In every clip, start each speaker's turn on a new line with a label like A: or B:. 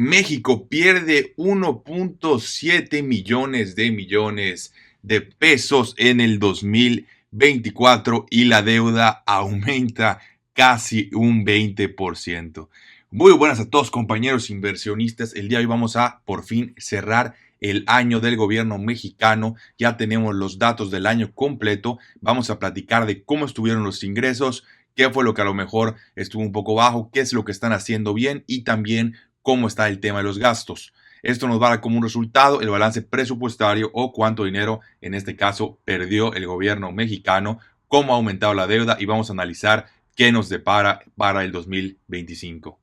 A: México pierde 1.7 millones de pesos en el 2024 y la deuda aumenta casi un 20%. Muy buenas a todos, compañeros inversionistas. El día de hoy vamos a por fin cerrar el año del gobierno mexicano. Ya tenemos los datos del año completo. Vamos a platicar de cómo estuvieron los ingresos, qué fue lo que a lo mejor estuvo un poco bajo, qué es lo que están haciendo bien y también cómo está el tema de los gastos. Esto nos va a dar como un resultado el balance presupuestario o cuánto dinero, en este caso, perdió el gobierno mexicano, cómo ha aumentado la deuda y vamos a analizar qué nos depara para el 2025.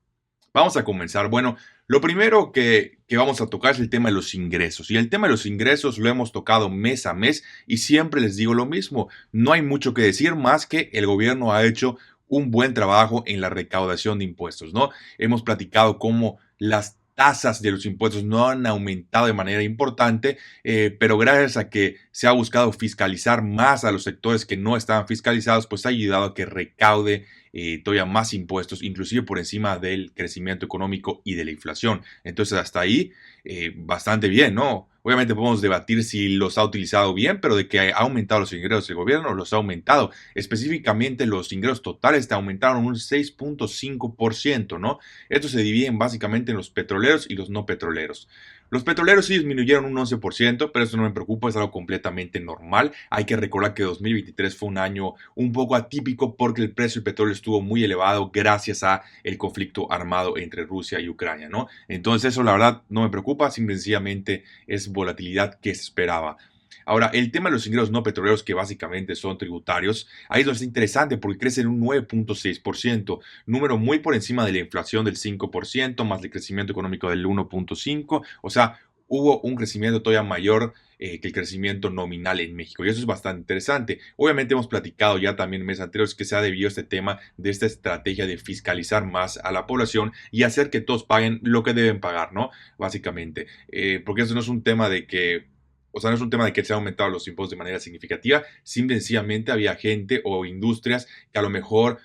A: Vamos a comenzar. Bueno, lo primero que vamos a tocar es el tema de los ingresos. Y el tema de los ingresos lo hemos tocado mes a mes y siempre les digo lo mismo. No hay mucho que decir más que el gobierno ha hecho un buen trabajo en la recaudación de impuestos, ¿no? Hemos platicado cómo las tasas de los impuestos no han aumentado de manera importante, pero gracias a que se ha buscado fiscalizar más a los sectores que no estaban fiscalizados, pues ha ayudado a que recaude todavía más impuestos, inclusive por encima del crecimiento económico y de la inflación. Entonces, hasta ahí, bastante bien, ¿no? Obviamente podemos debatir si los ha utilizado bien, pero de que ha aumentado los ingresos del gobierno, los ha aumentado. Específicamente los ingresos totales te aumentaron un 6.5%, ¿no? Esto se divide básicamente en los petroleros y los no petroleros. Los petroleros sí disminuyeron un 11%, pero eso no me preocupa, es algo completamente normal. Hay que recordar que 2023 fue un año un poco atípico porque el precio del petróleo estuvo muy elevado gracias a el conflicto armado entre Rusia y Ucrania, ¿no? Entonces eso la verdad no me preocupa, sencillamente es volatilidad que se esperaba. Ahora, el tema de los ingresos no petroleros, que básicamente son tributarios, ahí es donde es interesante porque crecen un 9.6%, número muy por encima de la inflación del 5%, más el crecimiento económico del 1.5%, o sea, hubo un crecimiento todavía mayor que el crecimiento nominal en México. Y eso es bastante interesante. Obviamente hemos platicado ya también en meses anteriores que se ha debido a este tema de esta estrategia de fiscalizar más a la población y hacer que todos paguen lo que deben pagar, ¿no? Básicamente. Porque eso no es un tema de que no es un tema de que se han aumentado los impuestos de manera significativa, sencillamente había gente o industrias que a lo mejor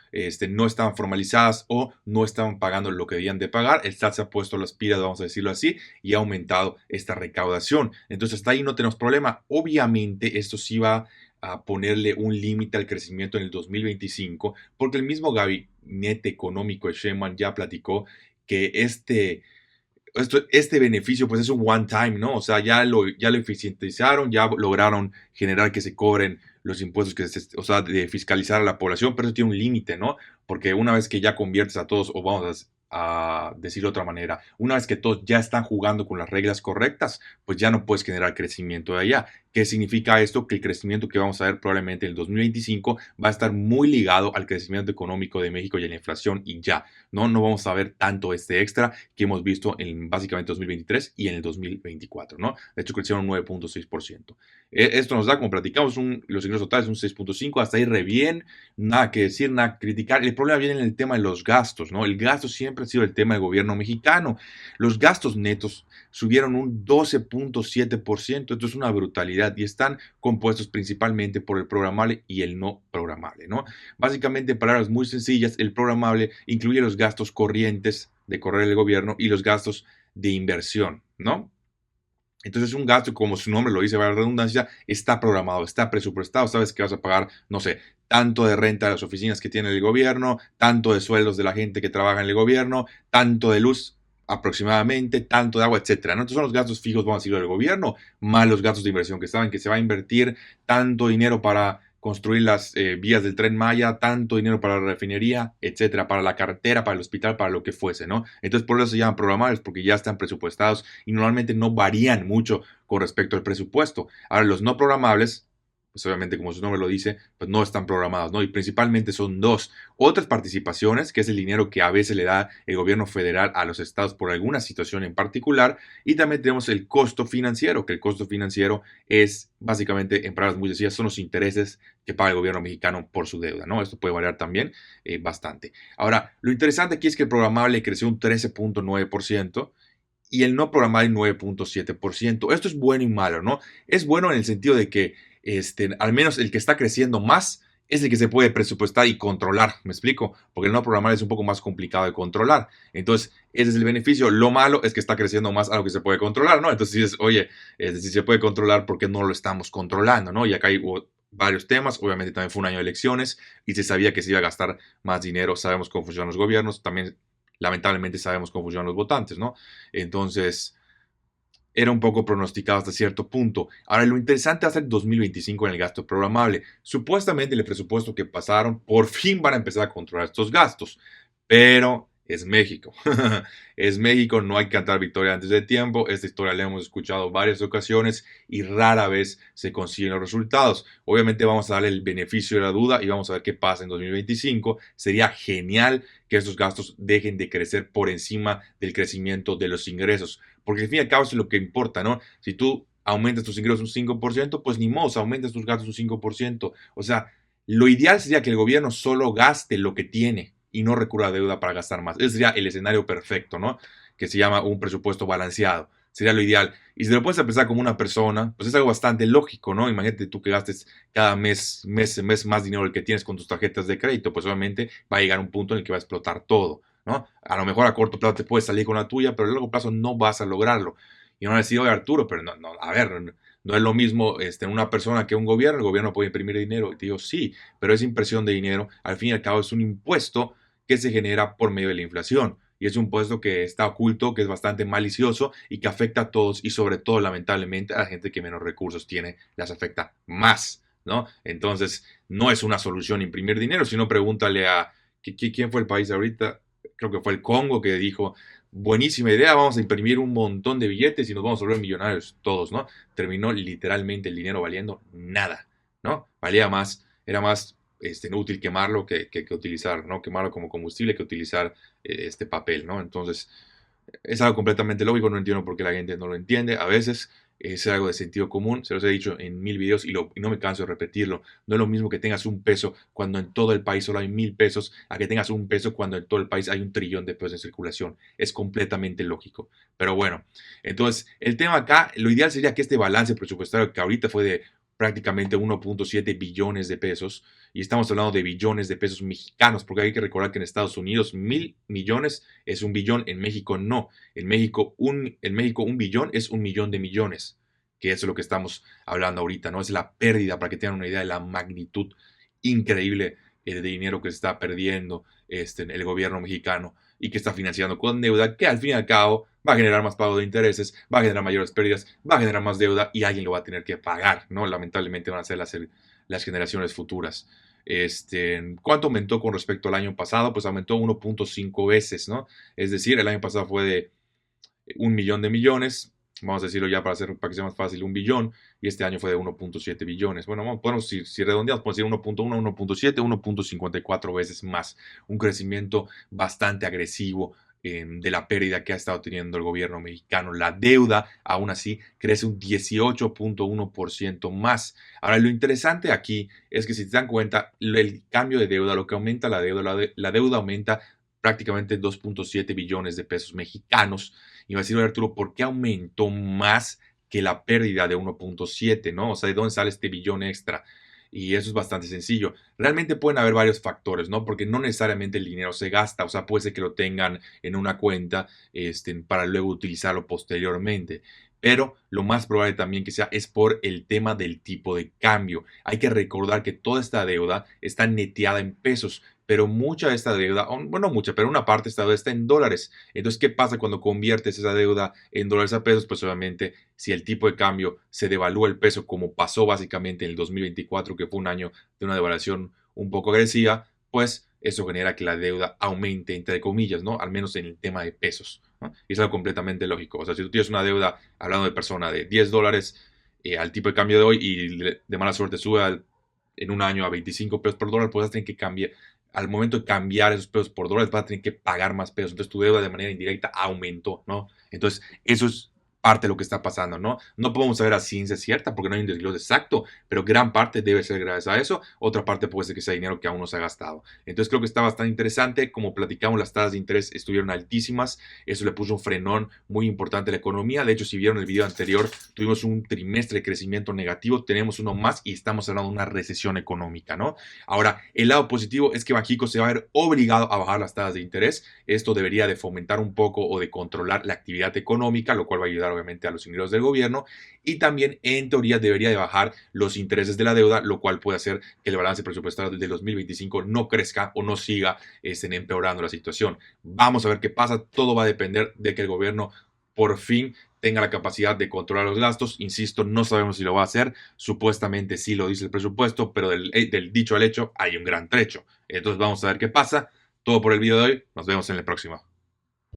A: no estaban formalizadas o no estaban pagando lo que debían de pagar. El SAT se ha puesto las pilas, vamos a decirlo así, y ha aumentado esta recaudación. Entonces, hasta ahí no tenemos problema. Obviamente, esto sí va a ponerle un límite al crecimiento en el 2025, porque el mismo gabinete económico de Sheinbaum ya platicó que este beneficio pues es un one time, ¿no? O sea, ya lo eficientizaron, ya lograron generar que se cobren los impuestos, o sea, de fiscalizar a la población, pero eso tiene un límite, ¿no? Porque una vez que ya conviertes a todos, o vamos a decirlo de otra manera, una vez que todos ya están jugando con las reglas correctas, pues ya no puedes generar crecimiento de allá. ¿Qué significa esto? Que el crecimiento que vamos a ver probablemente en el 2025 va a estar muy ligado al crecimiento económico de México y a la inflación y ya, ¿no? No vamos a ver tanto este extra que hemos visto en básicamente 2023 y en el 2024, ¿no? De hecho, crecieron un 9.6%. Esto nos da, como platicamos, los ingresos totales un 6.5%, hasta ahí re bien, nada que decir, nada que criticar. El problema viene en el tema de los gastos, ¿no? El gasto siempre ha sido el tema del gobierno mexicano. Los gastos netos subieron un 12.7%, esto es una brutalidad y están compuestos principalmente por el programable y el no programable, ¿no? Básicamente, en palabras muy sencillas, el programable incluye los gastos corrientes de correr el gobierno y los gastos de inversión, ¿no? Entonces un gasto, como su nombre lo dice, para la redundancia, está programado, está presupuestado, sabes que vas a pagar, no sé, tanto de renta de las oficinas que tiene el gobierno, tanto de sueldos de la gente que trabaja en el gobierno, tanto de luz aproximadamente, tanto de agua, etcétera, ¿no? Entonces son los gastos fijos, vamos a decirlo, del gobierno, más los gastos de inversión que saben que se va a invertir tanto dinero para construir las vías del Tren Maya, tanto dinero para la refinería, etcétera, para la carretera, para el hospital, para lo que fuese, ¿no? Entonces por eso se llaman programables, porque ya están presupuestados y normalmente no varían mucho con respecto al presupuesto. Ahora, los no programables, pues obviamente como su nombre lo dice, pues no están programados, ¿no? Y principalmente son dos. Otras participaciones, que es el dinero que a veces le da el gobierno federal a los estados por alguna situación en particular, y también tenemos el costo financiero, que el costo financiero es básicamente, en palabras muy sencillas, son los intereses que paga el gobierno mexicano por su deuda, ¿no? Esto puede variar también bastante. Ahora, lo interesante aquí es que el programable creció un 13.9% y el no programable 9.7%. Esto es bueno y malo, ¿no? Es bueno en el sentido de que al menos el que está creciendo más es el que se puede presupuestar y controlar, ¿me explico? Porque el no programar es un poco más complicado de controlar. Entonces, ese es el beneficio. Lo malo es que está creciendo más algo que se puede controlar, ¿no? Entonces, si es, oye, si se puede controlar, ¿por qué no lo estamos controlando, no? Y acá hay varios temas. Obviamente también fue un año de elecciones y se sabía que se iba a gastar más dinero. Sabemos cómo funcionan los gobiernos. También, lamentablemente, sabemos cómo funcionan los votantes, ¿no? Entonces, era un poco pronosticado hasta cierto punto. Ahora, lo interesante va a ser el 2025 en el gasto programable. Supuestamente, el presupuesto que pasaron, por fin van a empezar a controlar estos gastos, pero es México. Es México, no hay que cantar victoria antes de tiempo. Esta historia la hemos escuchado varias ocasiones y rara vez se consiguen los resultados. Obviamente vamos a darle el beneficio de la duda y vamos a ver qué pasa en 2025. Sería genial que estos gastos dejen de crecer por encima del crecimiento de los ingresos. Porque al fin y al cabo es lo que importa, ¿no? Si tú aumentas tus ingresos un 5%, pues ni modo, aumentas tus gastos un 5%. O sea, lo ideal sería que el gobierno solo gaste lo que tiene y no recurra a deuda para gastar más. Ese sería el escenario perfecto, ¿no? Que se llama un presupuesto balanceado. Sería lo ideal. Y si lo puedes pensar como una persona, pues es algo bastante lógico, ¿no? Imagínate tú que gastes cada mes más dinero del que tienes con tus tarjetas de crédito, pues obviamente va a llegar un punto en el que va a explotar todo, ¿no? A lo mejor a corto plazo te puedes salir con la tuya, pero a largo plazo no vas a lograrlo. Y no van a decir, oye Arturo, pero no, a ver, no es lo mismo una persona que un gobierno. El gobierno puede imprimir dinero. Y te digo, sí, pero esa impresión de dinero, al fin y al cabo, es un impuesto que se genera por medio de la inflación. Y es un impuesto que está oculto, que es bastante malicioso y que afecta a todos y sobre todo, lamentablemente, a la gente que menos recursos tiene, las afecta más, ¿no? Entonces, no es una solución imprimir dinero, sino pregúntale a, ¿quién fue el país ahorita? Creo que fue el Congo que dijo, buenísima idea, vamos a imprimir un montón de billetes y nos vamos a volver millonarios todos, ¿no? Terminó literalmente el dinero valiendo nada, ¿no? Valía más, era más útil quemarlo que utilizar, ¿no? Quemarlo como combustible que utilizar este papel, ¿no? Entonces, es algo completamente lógico, no entiendo por qué la gente no lo entiende. A veces es algo de sentido común, se los he dicho en 1000 videos y no me canso de repetirlo. No es lo mismo que tengas un peso cuando en todo el país solo hay 1000 pesos, a que tengas un peso cuando en todo el país hay 1 trillón de pesos en circulación. Es completamente lógico. Pero bueno, entonces el tema acá, lo ideal sería que este balance presupuestario que ahorita fue de prácticamente 1.7 billones de pesos, y estamos hablando de billones de pesos mexicanos, porque hay que recordar que en Estados Unidos 1000 millones es 1 billón, en México no. En México un billón es 1 millón de millones, que es lo que estamos hablando ahorita, ¿no? Es la pérdida, para que tengan una idea de la magnitud increíble de dinero que se está perdiendo el gobierno mexicano y que está financiando con deuda, que al fin y al cabo va a generar más pago de intereses, va a generar mayores pérdidas, va a generar más deuda y alguien lo va a tener que pagar, ¿no? Lamentablemente van a ser las generaciones futuras. ¿Cuánto aumentó con respecto al año pasado? Pues aumentó 1.5 veces, ¿no? Es decir, el año pasado fue de 1 millón de millones, vamos a decirlo ya para que sea más fácil, 1 billón, y este año fue de 1.7 billones. Bueno, podemos, si redondeamos, podemos decir 1.1, 1.7, 1.54 veces más. Un crecimiento bastante agresivo de la pérdida que ha estado teniendo el gobierno mexicano. La deuda, aún así, crece un 18.1% más. Ahora, lo interesante aquí es que si te dan cuenta, el cambio de deuda, lo que aumenta la deuda aumenta prácticamente 2.7 billones de pesos mexicanos. Y va a decir, Arturo, ¿por qué aumentó más que la pérdida de 1.7? ¿No? O sea, ¿de dónde sale este billón extra? Y eso es bastante sencillo. Realmente pueden haber varios factores, ¿no? Porque no necesariamente el dinero se gasta, o sea, puede ser que lo tengan en una cuenta para luego utilizarlo posteriormente. Pero lo más probable también que sea es por el tema del tipo de cambio. Hay que recordar que toda esta deuda está neteada en pesos, pero mucha de esta deuda, bueno, mucha, pero una parte de esta deuda está en dólares. Entonces, ¿qué pasa cuando conviertes esa deuda en dólares a pesos? Pues obviamente, si el tipo de cambio se devalúa el peso, como pasó básicamente en el 2024, que fue un año de una devaluación un poco agresiva, pues eso genera que la deuda aumente, entre comillas, ¿no? Al menos en el tema de pesos, ¿no? Y es algo completamente lógico. O sea, si tú tienes una deuda, hablando de persona, de $10 al tipo de cambio de hoy y de mala suerte sube en un año a 25 pesos por dólar, pues vas a tener que cambiar. Al momento de cambiar esos pesos por dólares, vas a tener que pagar más pesos. Entonces tu deuda de manera indirecta aumentó, ¿no? Entonces, eso es parte de lo que está pasando, ¿no? No podemos saber a ciencia cierta porque no hay un desglose exacto, pero gran parte debe ser gracias a eso. Otra parte puede ser que sea dinero que aún no se ha gastado. Entonces creo que está bastante interesante. Como platicamos, las tasas de interés estuvieron altísimas. Eso le puso un frenón muy importante a la economía. De hecho, si vieron el video anterior, tuvimos un trimestre de crecimiento negativo. Tenemos uno más y estamos hablando de una recesión económica, ¿no? Ahora, el lado positivo es que Banxico se va a ver obligado a bajar las tasas de interés. Esto debería de fomentar un poco o de controlar la actividad económica, lo cual va a ayudar obviamente a los ingresos del gobierno, y también en teoría debería de bajar los intereses de la deuda, lo cual puede hacer que el balance presupuestario del 2025 no crezca o no siga empeorando la situación. Vamos a ver qué pasa, todo va a depender de que el gobierno por fin tenga la capacidad de controlar los gastos. Insisto, no sabemos si lo va a hacer. Supuestamente sí lo dice el presupuesto, pero del dicho al hecho hay un gran trecho. Entonces vamos a ver qué pasa. Todo por el video de hoy. Nos vemos en el próximo.